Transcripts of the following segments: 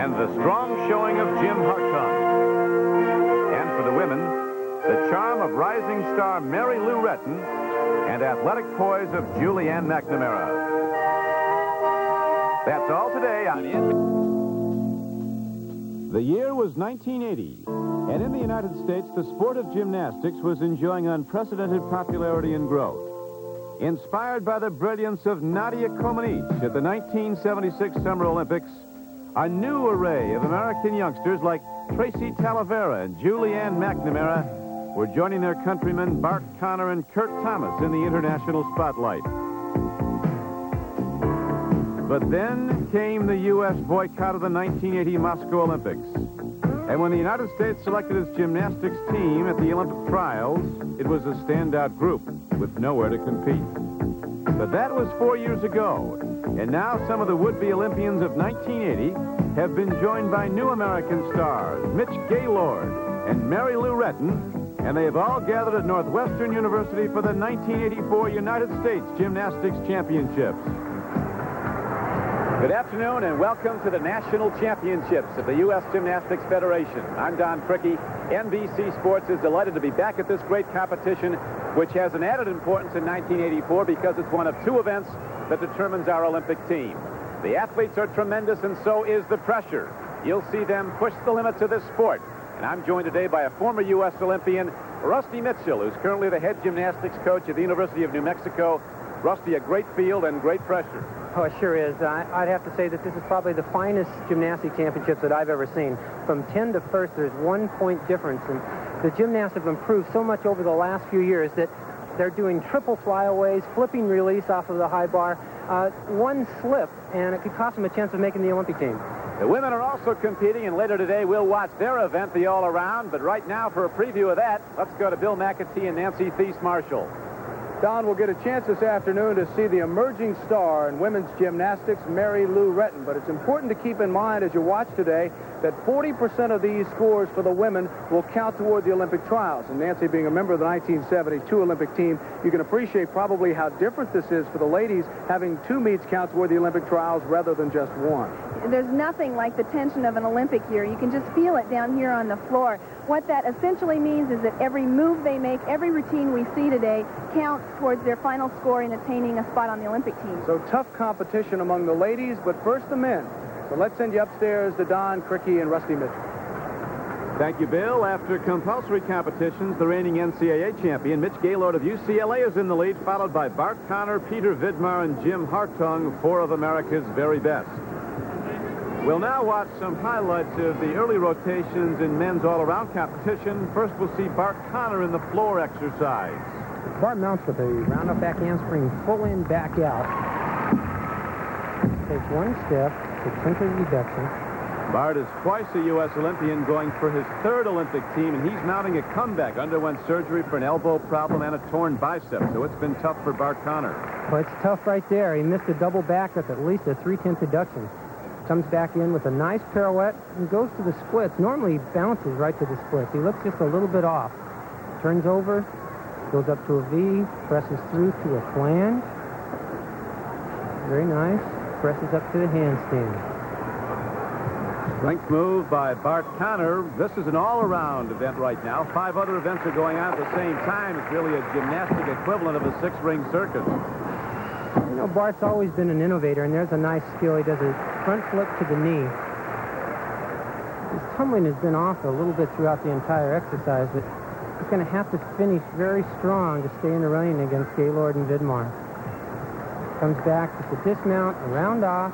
and the strong showing of Jim Hartung. And for the women, the charm of rising star Mary Lou Retton and athletic poise of Julianne McNamara. That's all today on The year was 1980, and in the United States, the sport of gymnastics was enjoying unprecedented popularity and growth. Inspired by the brilliance of Nadia Comaneci at the 1976 Summer Olympics, a new array of American youngsters like Tracy Talavera and Julianne McNamara were joining their countrymen Bart Conner and Kurt Thomas in the international spotlight. But then came the U.S. boycott of the 1980 Moscow Olympics. And when the United States selected its gymnastics team at the Olympic trials, it was a standout group with nowhere to compete. But that was 4 years ago, and now some of the would-be Olympians of 1980 have been joined by new American stars, Mitch Gaylord and Mary Lou Retton, and they have all gathered at Northwestern University for the 1984 United States Gymnastics Championships. Good afternoon and welcome to the National Championships of the U.S. Gymnastics Federation. I'm Don Fricke. NBC Sports is delighted to be back at this great competition, which has an added importance in 1984 because it's one of two events that determines our Olympic team. The athletes are tremendous and so is the pressure. You'll see them push the limits of this sport. And I'm joined today by a former U.S. Olympian, Rusty Mitchell, who's currently the head gymnastics coach at the University of New Mexico. Rusty, a great field and great pressure. Oh, it sure is. I'd have to say that this is probably the finest gymnastic championships that I've ever seen. From 10 to first, there's 1 point difference. And the gymnasts have improved so much over the last few years that they're doing triple flyaways, flipping release off of the high bar. One slip, and it could cost them a chance of making the Olympic team. The women are also competing, and later today we'll watch their event, the all-around. But right now, for a preview of that, let's go to Bill McAtee and Nancy Thies-Marshall. Don, will get a chance this afternoon to see the emerging star in women's gymnastics, Mary Lou Retton. But it's important to keep in mind as you watch today that 40% of these scores for the women will count toward the Olympic trials. And Nancy, being a member of the 1972 Olympic team, you can appreciate probably how different this is for the ladies having 2 meets count toward the Olympic trials rather than just 1. There's nothing like the tension of an Olympic year. You can just feel it down here on the floor. What that essentially means is that every move they make, every routine we see today counts towards their final score in attaining a spot on the Olympic team. So tough competition among the ladies, but first the men. So let's send you upstairs to Don Fricke and Rusty Mitchell. Thank you, Bill. After compulsory competitions, the reigning NCAA champion, Mitch Gaylord of UCLA, is in the lead, followed by Bart Conner, Peter Vidmar, and Jim Hartung, 4 of America's very best. We'll now watch some highlights of the early rotations in men's all-around competition. First, we'll see Bart Conner in the floor exercise. Bart mounts with a round-up back handspring, full in, back out. Takes 1 step, to center reduction. Bart is twice a U.S. Olympian, going for his 3rd Olympic team, and he's mounting a comeback. Underwent surgery for an elbow problem and a torn bicep, so it's been tough for Bart Conner. Well, it's tough right there. He missed a double back with at least a 3/10 deduction. Comes back in with a nice pirouette and goes to the splits. Normally he bounces right to the splits. He looks just a little bit off. Turns over, goes up to a V, presses through to a flange. Very nice. Presses up to the handstand. Strength move by Bart Conner. This is an all-around event right now. 5 other events are going on at the same time. It's really a gymnastic equivalent of a 6-ring circus. You know, Bart's always been an innovator, and there's a nice skill. He does a front flip to the knee. His tumbling has been off a little bit throughout the entire exercise, but he's going to have to finish very strong to stay in the running against Gaylord and Vidmar. Comes back to the dismount, a round off,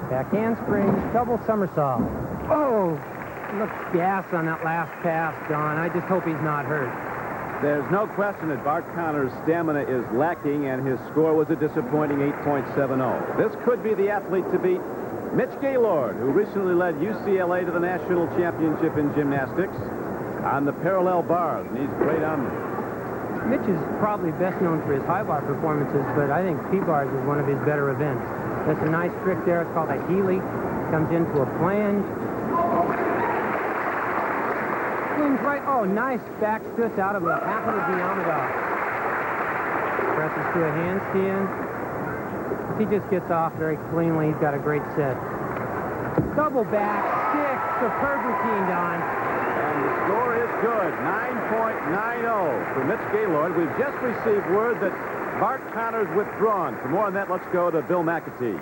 back handspring, double somersault. Oh, look gas on that last pass, Don. I just hope he's not hurt. There's no question that Bart Conner's stamina is lacking, and his score was a disappointing 8.70. This could be the athlete to beat Mitch Gaylord, who recently led UCLA to the national championship in gymnastics on the parallel bars, and he's great on them. Mitch is probably best known for his high bar performances, but I think P-bars is one of his better events. There's a nice trick there. It's called a Healy. Comes into a flange. Swings right. Oh, nice back stitch out of the half of the Diamondback. Presses to a handstand. He just gets off very cleanly. He's got a great set. double back, stick, superb routine, Don. And the score is good, 9.90 for Mitch Gaylord. We've just received word that Bart Connor's withdrawn. For more on that, let's go to Bill McAtee.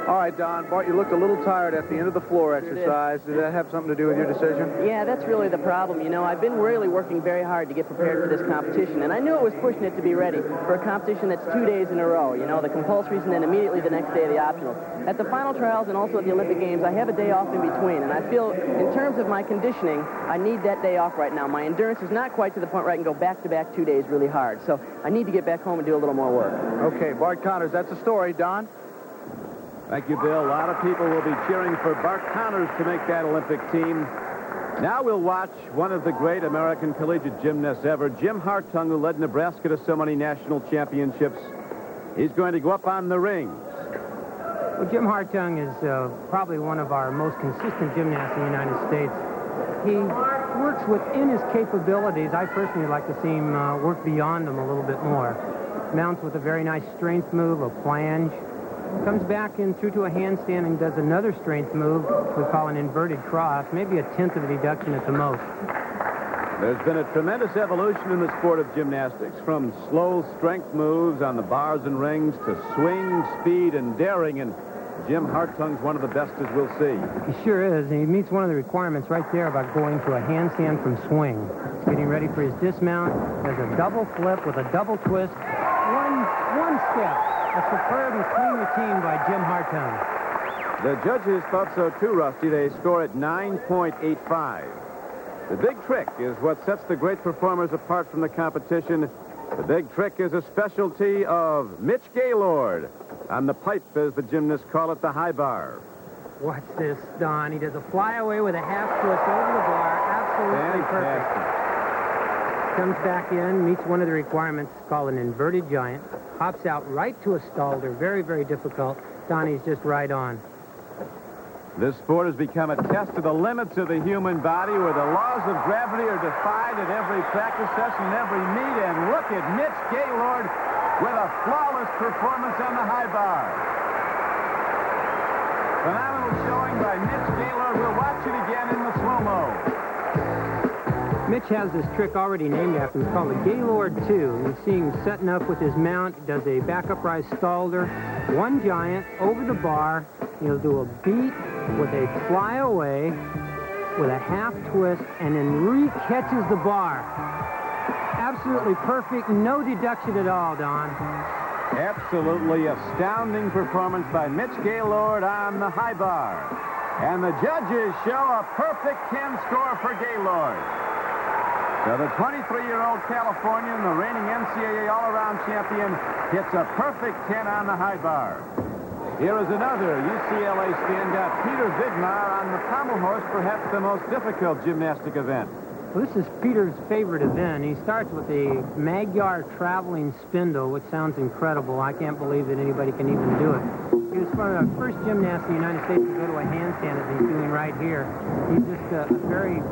All right, Don. Bart, you looked a little tired at the end of the floor exercise. Did that have something to do with your decision? Yeah, that's really the problem. You know, I've been really working very hard to get prepared for this competition, and I knew it was pushing it to be ready for a competition that's 2 days in a row. You know, the compulsories and then immediately the next day the optionals. At the final trials and also at the Olympic Games, I have a day off in between, and I feel in terms of my conditioning, I need that day off right now. My endurance is not quite to the point where I can go back-to-back 2 days really hard, so I need to get back home and do a little more work. Okay, Bart Connors, that's the story. Don? Thank you, Bill. A lot of people will be cheering for Bart Connors to make that Olympic team. Now we'll watch one of the great American collegiate gymnasts ever, Jim Hartung, who led Nebraska to so many national championships. He's going to go up on the rings. Well, Jim Hartung is probably one of our most consistent gymnasts in the United States. He works within his capabilities. I personally like to see him work beyond them a little bit more. Mounts with a very nice strength move, a flange. Comes back in through to a handstand and does another strength move we call an inverted cross, maybe a tenth of a deduction at the most. There's been a tremendous evolution in the sport of gymnastics, from slow strength moves on the bars and rings to swing, speed, and daring, and Jim Hartung's one of the best, as we'll see. He sure is, and he meets one of the requirements right there about going to a handstand from swing. He's getting ready for his dismount. There's a double flip with a double twist. One step. A superb and clean routine by Jim Hartung. The judges thought so too, Rusty. They score at 9.85. The big trick is what sets the great performers apart from the competition. The big trick is a specialty of Mitch Gaylord on the pipe, as the gymnasts call it, the high bar. What's this, Don? He does a flyaway with a half twist over the bar. Absolutely perfect. Comes back in, meets one of the requirements called an inverted giant. Hops out right to a stalder. Very, very difficult. Donnie's just right on. This sport has become a test of the limits of the human body, where the laws of gravity are defied at every practice session, every meet. And look at Mitch Gaylord with a flawless performance on the high bar. Phenomenal showing by Mitch Gaylord. We'll watch it again in the slow-mo. Mitch has this trick already named after him. It's called the Gaylord 2. You see him setting up with his mount. He does a back uprise stalder, one giant over the bar. He'll do a beat with a flyaway with a half twist and then re-catches the bar. Absolutely perfect. No deduction at all, Don. Absolutely astounding performance by Mitch Gaylord on the high bar. And the judges show a perfect 10 score for Gaylord. So the 23-year-old Californian, the reigning NCAA all-around champion, hits a perfect 10 on the high bar. Here is another UCLA standout, Peter Vidmar, on the pommel horse, perhaps the most difficult gymnastic event. Well, this is Peter's favorite event. He starts with a Magyar traveling spindle, which sounds incredible. I can't believe that anybody can even do it. He was one of the first gymnasts in the United States to go to a handstand, as he's doing right here. He's just a very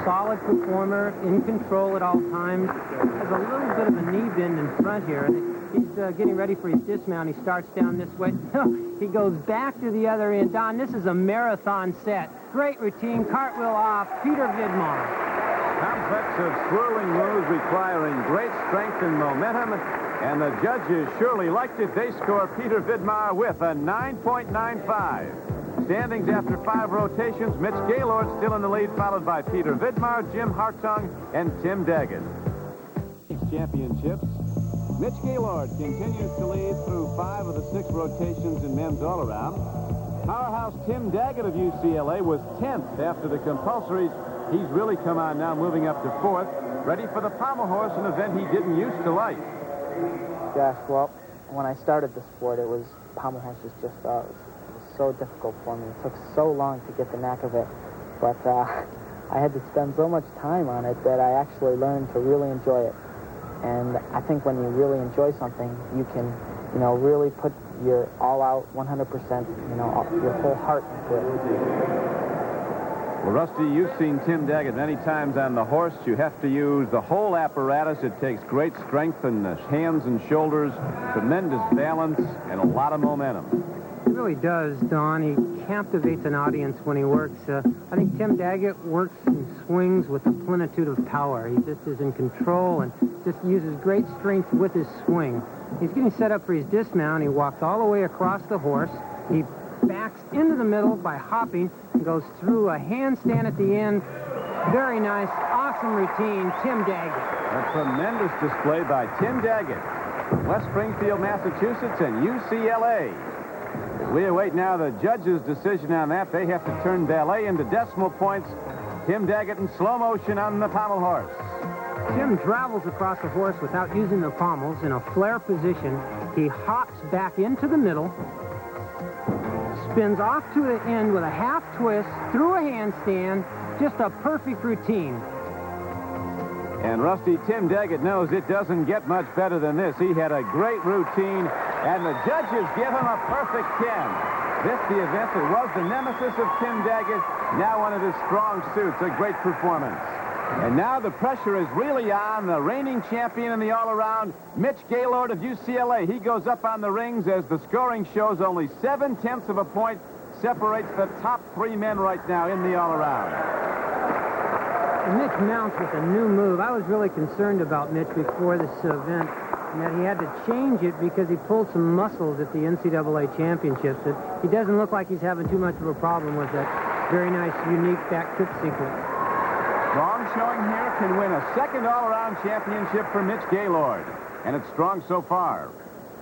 solid performer, in control at all times. Has a little bit of a knee bend in front here. He's getting ready for his dismount. He starts down this way. He goes back to the other end. Don, this is a marathon set. Great routine, cartwheel off, Peter Vidmar. Complex of swirling moves requiring great strength and momentum, and the judges surely liked it. They score Peter Vidmar with a 9.95. Standings after 5 rotations, Mitch Gaylord still in the lead, followed by Peter Vidmar, Jim Hartung, and Tim Daggett. Championships. Mitch Gaylord continues to lead through 5 of the 6 rotations in men's all-around. Powerhouse Tim Daggett of UCLA was 10th after the compulsories. He's really come on now, moving up to 4th, ready for the pommel horse, an event he didn't used to like. Gosh, well, when I started the sport, pommel horse was just it was so difficult for me. It took so long to get the knack of it, but I had to spend so much time on it that I actually learned to really enjoy it. And I think when you really enjoy something, you can, really put your all-out 100%, your whole heart into it. Well, Rusty, you've seen Tim Daggett many times on the horse. You have to use the whole apparatus. It takes great strength in the hands and shoulders, tremendous balance, and a lot of momentum. really does, Don. He captivates an audience when he works. I think Tim Daggett works and swings with a plenitude of power. He just is in control and just uses great strength with his swing. He's getting set up for his dismount. He walks all the way across the horse. He backs into the middle by hopping and goes through a handstand at the end. Very nice, awesome routine, Tim Daggett. A tremendous display by Tim Daggett, West Springfield, Massachusetts, and UCLA. We await now the judge's decision on that. They have to turn ballet into decimal points. Tim Daggett in slow motion on the pommel horse. Tim travels across the horse without using the pommels in a flare position. He hops back into the middle, spins off to the end with a half twist through a handstand. Just a perfect routine. And Rusty, Tim Daggett knows it doesn't get much better than this. He had a great routine, and the judges give him a perfect 10. This, the event that was the nemesis of Tim Daggett, now one of his strong suits. A great performance. And now the pressure is really on the reigning champion in the all-around, Mitch Gaylord of UCLA. He goes up on the rings as the scoring shows only 7/10 of a point separates the top 3 men right now in the all-around. Mitch mounts with a new move. I was really concerned about Mitch before this event, and that he had to change it because he pulled some muscles at the NCAA championships. He doesn't look like he's having too much of a problem with that very nice, unique back trip sequence. Strong showing here can win a second all-around championship for Mitch Gaylord, and it's strong so far.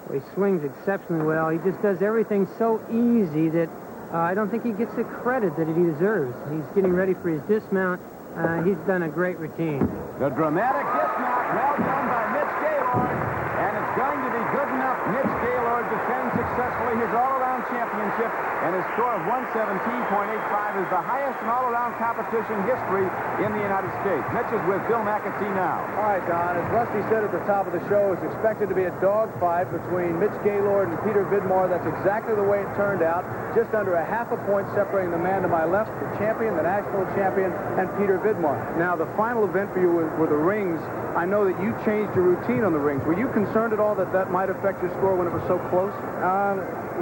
Well, he swings exceptionally well. He just does everything so easy that I don't think he gets the credit that he deserves. He's getting ready for his dismount. He's done a great routine. The dramatic dismount, well done by Mitch Gaylord, and it's going to be good enough. Mitch Gaylord defends successfully his all-around championship, and his score of 117.85 is the highest in all-around competition history in the United States. Mitch is with Bill McAtee now. All right, Don, as Rusty said at the top of the show, it's expected to be a dogfight between Mitch Gaylord and Peter Vidmar. That's exactly the way it turned out. Just under a half a point separating the man to my left, the champion, the national champion, and Peter Vidmar. Now, the final event for you were the rings. I know that you changed your routine on the rings. Were you concerned at all that that might affect your score when it was so close?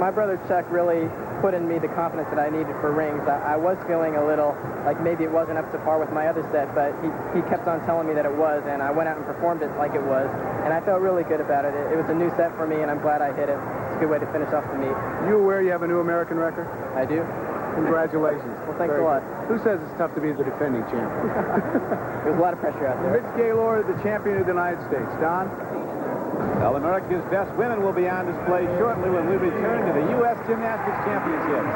My brother Chuck really put in me the confidence that I needed for rings. I was feeling a little like maybe it wasn't up to par with my other set, but he kept on telling me that it was, and I went out and performed it like it was, and I felt really good about it. It was a new set for me, and I'm glad I hit it. It's a good way to finish off the meet. You aware you have a new American record? I do. Congratulations. Well, thanks a lot. Who says it's tough to be the defending champion? There's a lot of pressure out there. Mitch Gaylord, the champion of the United States. Don? Well, America's Best Women will be on display shortly when we return to the U.S. Gymnastics Championships.